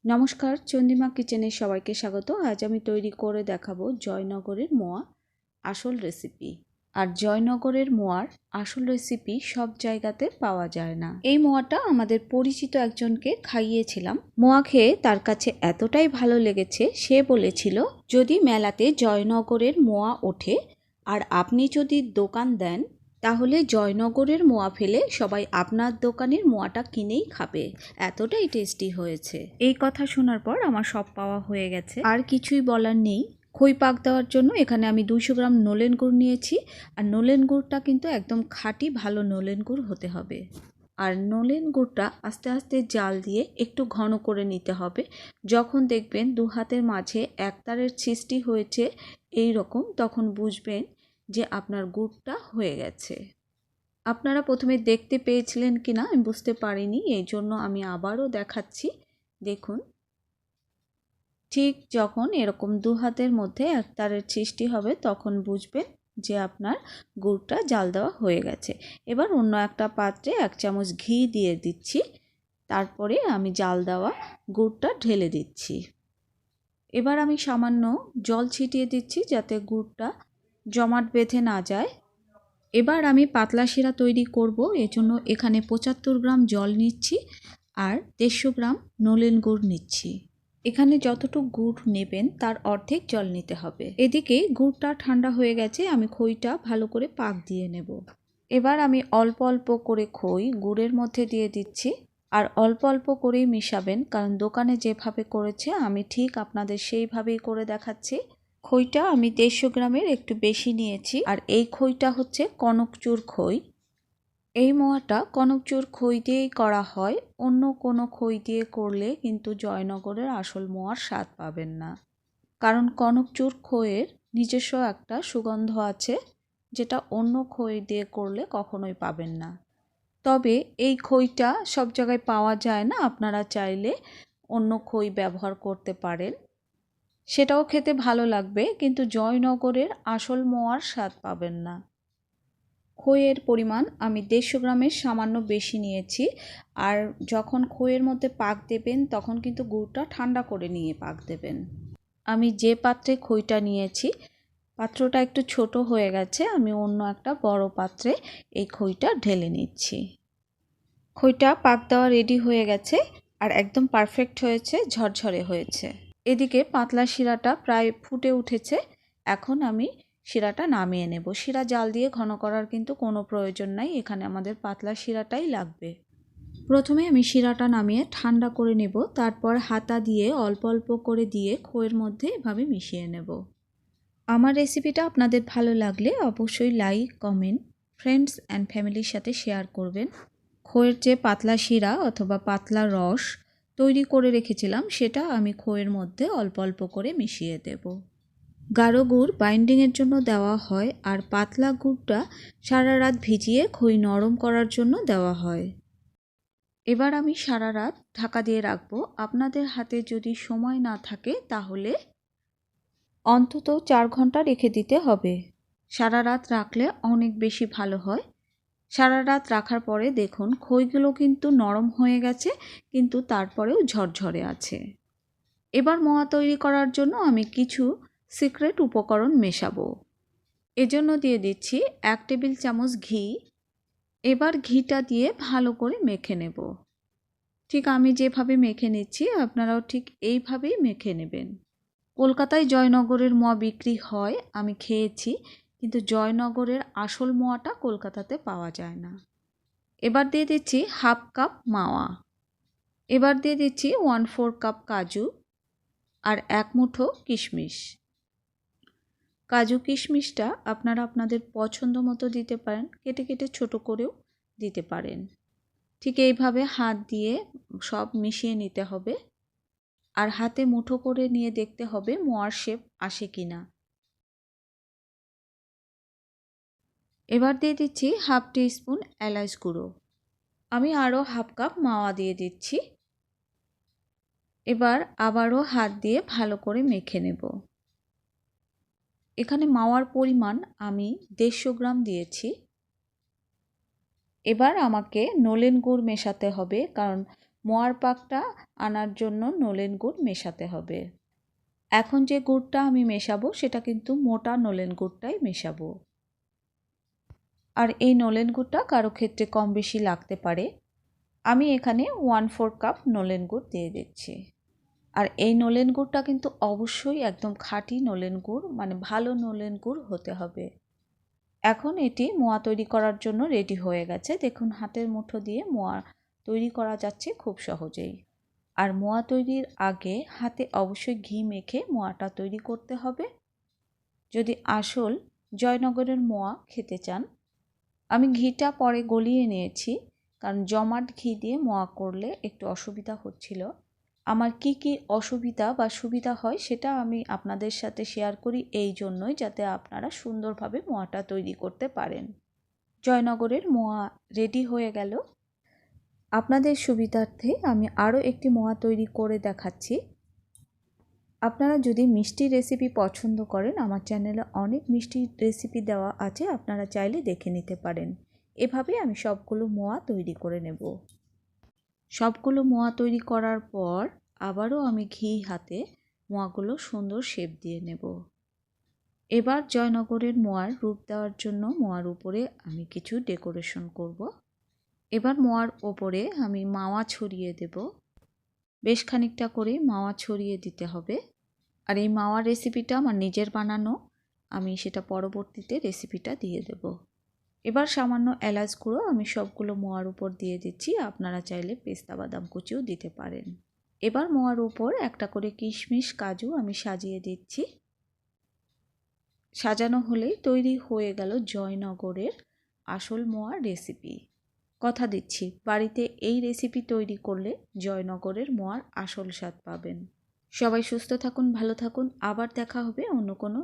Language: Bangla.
নমস্কার, চন্দ্রিমা কিচেনে সবাইকে স্বাগত। আজ আমি তৈরি করে দেখাবো জয়নগরের মোয়া আসল রেসিপি। আর জয়নগরের মোয়ার আসল রেসিপি সব জায়গাতে পাওয়া যায় না। এই মোয়াটা আমাদের পরিচিত একজনকে খাইয়েছিলাম। মোয়া খেয়ে তার কাছে এতটাই ভালো লেগেছে, সে বলেছিল যদি মেলাতে জয়নগরের মোয়া ওঠে আর আপনি যদি দোকান দেন তাহলে জয়নগরের মোয়া ফেলে সবাই আপনার দোকানের মোয়াটা কিনেই খাবে, এতটাই টেস্টি হয়েছে। এই কথা শোনার পর আমার সব পাওয়া হয়ে গেছে, আর কিছুই বলার নেই। খই পাক দেওয়ার জন্য এখানে আমি 200 গ্রাম নলেন গুড় নিয়েছি। আর নলেন গুড়টা কিন্তু একদম খাঁটি ভালো নলেন গুড় হতে হবে। আর নলেন গুড়টা আস্তে আস্তে জাল দিয়ে একটু ঘন করে নিতে হবে। যখন দেখবেন দু হাতের মাঝে একতারের সৃষ্টি হয়েছে এই রকম, তখন বুঝবেন যে আপনার গুড়টা হয়ে গেছে। আপনারা প্রথমে দেখতে পেয়েছিলেন কিনা আমি বুঝতে পারিনি, এই জন্য আমি আবারও দেখাচ্ছি। দেখুন, ঠিক যখন এরকম দু হাতের মধ্যে একতারের সৃষ্টি হবে তখন বুঝবেন যে আপনার গুড়টা জাল দেওয়া হয়ে গেছে। এবার অন্য একটা পাত্রে 1 চামচ ঘি দিয়ে দিচ্ছি, তারপরে আমি জাল দেওয়া গুড়টা ঢেলে দিচ্ছি। এবার আমি সামান্য জল ছিটিয়ে দিচ্ছি যাতে গুড়টা জমাট বেঁধে না যায়। এবার আমি পাতলা শিরা তৈরি করব, এজন্য এখানে 75 গ্রাম জল নিচ্ছি আর 150 গ্রাম নলেন গুড় নিচ্ছি। এখানে যতটুকু গুড় নেবেন তার অর্ধেক জল নিতে হবে। এদিকে গুড়টা ঠান্ডা হয়ে গেছে, আমি খইটা ভালো করে পাক দিয়ে নেব। এবার আমি অল্প অল্প করে খই গুড়ের মধ্যে দিয়ে দিচ্ছি, আর অল্প অল্প করেই মিশাবেন, কারণ দোকানে যেভাবে করেছে আমি ঠিক আপনাদের সেইভাবেই করে দেখাচ্ছি। খইটা আমি 150 গ্রামের একটু বেশি নিয়েছি, আর এই খইটা হচ্ছে কনকচুর খই। এই মোয়াটা কনকচুর খই দিয়েই করা হয়, অন্য কোনো খই দিয়ে করলে কিন্তু জয়নগরের আসল মোয়ার স্বাদ পাবেন না। কারণ কনকচুর খইয়ের নিজস্ব একটা সুগন্ধ আছে, যেটা অন্য খই দিয়ে করলে কখনোই পাবেন না। তবে এই খইটা সব জায়গায় পাওয়া যায় না, আপনারা চাইলে অন্য খই ব্যবহার করতে পারেন, সেটাও খেতে ভালো লাগবে, কিন্তু জয়নগরের আসল মোয়ার স্বাদ পাবেন না। খইয়ের পরিমাণ আমি 150 গ্রামের সামান্য বেশি নিয়েছি। আর যখন খইয়ের মধ্যে পাক দেবেন তখন কিন্তু গুড়টা ঠান্ডা করে নিয়ে পাক দেবেন। আমি যে পাত্রে খইটা নিয়েছি পাত্রটা একটু ছোট হয়ে গেছে, আমি অন্য একটা বড় পাত্রে এই খইটা ঢেলে নিচ্ছি। খইটা পাক দেওয়া রেডি হয়ে গেছে আর একদম পারফেক্ট হয়েছে, ঝরঝরে হয়েছে। এদিকে পাতলা শিরাটা প্রায় ফুটে উঠেছে, এখন আমি শিরাটা নামিয়ে নেব। শিরা জাল দিয়ে ঘন করার কিন্তু কোনো প্রয়োজন নাই, এখানে আমাদের পাতলা শিরাটাই লাগবে। প্রথমে আমি শিরাটা নামিয়ে ঠান্ডা করে নেব, তারপর হাতা দিয়ে অল্প অল্প করে দিয়ে খইয়ের মধ্যে এভাবে মিশিয়ে নেব। আমার রেসিপিটা আপনাদের ভালো লাগলে অবশ্যই লাইক, কমেন্ট, ফ্রেন্ডস অ্যান্ড ফ্যামিলির সাথে শেয়ার করবেন। খইয়ের যে পাতলা শিরা অথবা পাতলা রস তৈরি করে রেখেছিলাম সেটা আমি খইয়ের মধ্যে অল্প অল্প করে মিশিয়ে দেব। গাঢ় গুড় বাইন্ডিংয়ের জন্য দেওয়া হয়, আর পাতলা গুড়টা সারা রাত ভিজিয়ে খই নরম করার জন্য দেওয়া হয়। এবার আমি সারা রাত ঢাকা দিয়ে রাখবো। আপনাদের হাতে যদি সময় না থাকে তাহলে অন্তত 4 ঘন্টা রেখে দিতে হবে। সারা রাত রাখলে অনেক বেশি ভালো হয়। সারা রাত রাখার পরে দেখুন খইগুলো কিন্তু নরম হয়ে গেছে, কিন্তু তারপরেও ঝরঝরে আছে। এবার মোয়া তৈরি করার জন্য আমি কিছু সিক্রেট উপকরণ মেশাবো। এজন্য দিয়ে দিচ্ছি 1 টেবিল চামচ ঘি। এবার ঘিটা দিয়ে ভালো করে মেখে নেব। ঠিক আমি যেভাবে মেখে নিচ্ছি আপনারাও ঠিক এইভাবেই মেখে নেবেন। কলকাতায় জয়নগরের মোয়া বিক্রি হয়, আমি খেয়েছি, কিন্তু জয়নগরের আসল মোয়াটা কলকাতাতে পাওয়া যায় না। এবার দিয়ে দিচ্ছি 1/2 কাপ মাওয়া। এবার দিয়ে দিচ্ছি 1/4 কাপ কাজু আর 1 মুঠো কিশমিশ। কাজু কিশমিশটা আপনারা আপনাদের পছন্দ মতো দিতে পারেন, কেটে কেটে ছোট করেও দিতে পারেন। ঠিক এইভাবে হাত দিয়ে সব মিশিয়ে নিতে হবে, আর হাতে মুঠো করে নিয়ে দেখতে হবে মোয়ার শেপ আসে কিনা। এবার দিয়ে দিচ্ছি 1/2 টিস্পুন এলাচ গুঁড়ো। আমি আরও 1/2 কাপ মাওয়া দিয়ে দিচ্ছি। এবার আবারও হাত দিয়ে ভালো করে মেখে নেব। এখানে মাওয়ার পরিমাণ আমি 150 গ্রাম দিয়েছি। এবার আমাকে নলেন গুড় মেশাতে হবে, কারণ মোয়ার পাকটা আনার জন্য নলেন গুড় মেশাতে হবে। এখন যে গুড়টা আমি মেশাবো সেটা কিন্তু মোটা নলেন গুড়টাই মেশাবো। আর এই নলেন গুড়টা কারো ক্ষেত্রে কম বেশি লাগতে পারে। আমি এখানে 1/4 কাপ নলেন গুড় দিয়ে দিচ্ছি। আর এই নলেন গুড়টা কিন্তু অবশ্যই একদম খাঁটি নলেন গুড়, মানে ভালো নলেন গুড় হতে হবে। এখন এটি মোয়া তৈরি করার জন্য রেডি হয়ে গেছে। দেখুন হাতের মুঠো দিয়ে মোয়া তৈরি করা যাচ্ছে খুব সহজেই। আর মোয়া তৈরির আগে হাতে অবশ্যই ঘি মেখে মোয়াটা তৈরি করতে হবে যদি আসল জয়নগরের মোয়া খেতে চান। আমি ঘিটা পরে গলিয়ে নিয়েছি, কারণ জমাট ঘি দিয়ে মোয়া করলে একটু অসুবিধা হচ্ছিল। আমার কি অসুবিধা বা সুবিধা হয় সেটা আমি আপনাদের সাথে শেয়ার করি এই জন্যই, যাতে আপনারা সুন্দরভাবে মোয়াটা তৈরি করতে পারেন। জয়নগরের মোয়া রেডি হয়ে গেল। আপনাদের সুবিধার্থে আমি আরও একটি মোয়া তৈরি করে দেখাচ্ছি। আপনারা যদি মিষ্টি রেসিপি পছন্দ করেন, আমার চ্যানেলে অনেক মিষ্টি রেসিপি দেওয়া আছে, আপনারা চাইলে দেখে নিতে পারেন। এভাবে আমি সবগুলো মোয়া তৈরি করে নেব। সবগুলো মোয়া তৈরি করার পর আবারও আমি ঘি হাতে মোয়াগুলো সুন্দর শেপ দিয়ে নেব। এবার জয়নগরের মোয়ার রূপ দেওয়ার জন্য মোয়ার উপরে আমি কিছু ডেকোরেশন করব। এবার মোয়ার ওপরে আমি মাওয়া ছড়িয়ে দেব। বেশ খানিকটা করে মাওয়া ছড়িয়ে দিতে হবে। আর এই মাওয়ার রেসিপিটা আমার নিজের বানানো, আমি সেটা পরবর্তীতে রেসিপিটা দিয়ে দেব। এবার সামান্য এলাচ গুঁড়ো আমি সবগুলো মোয়ার উপর দিয়ে দিচ্ছি। আপনারা চাইলে পেস্তা বাদাম কুচিও দিতে পারেন। এবার মোয়ার উপর একটা করে কিশমিশ কাজু আমি সাজিয়ে দিচ্ছি। সাজানো হলেই তৈরি হয়ে গেল জয়নগরের আসল মোয়ার রেসিপি। কথা দিচ্ছি, বাড়িতে এই রেসিপি তৈরি করলে জয়নগরের মোয়ার আসল স্বাদ পাবেন। সবাই সুস্থ থাকুন, ভালো থাকুন। আবার দেখা হবে অন্য কোনো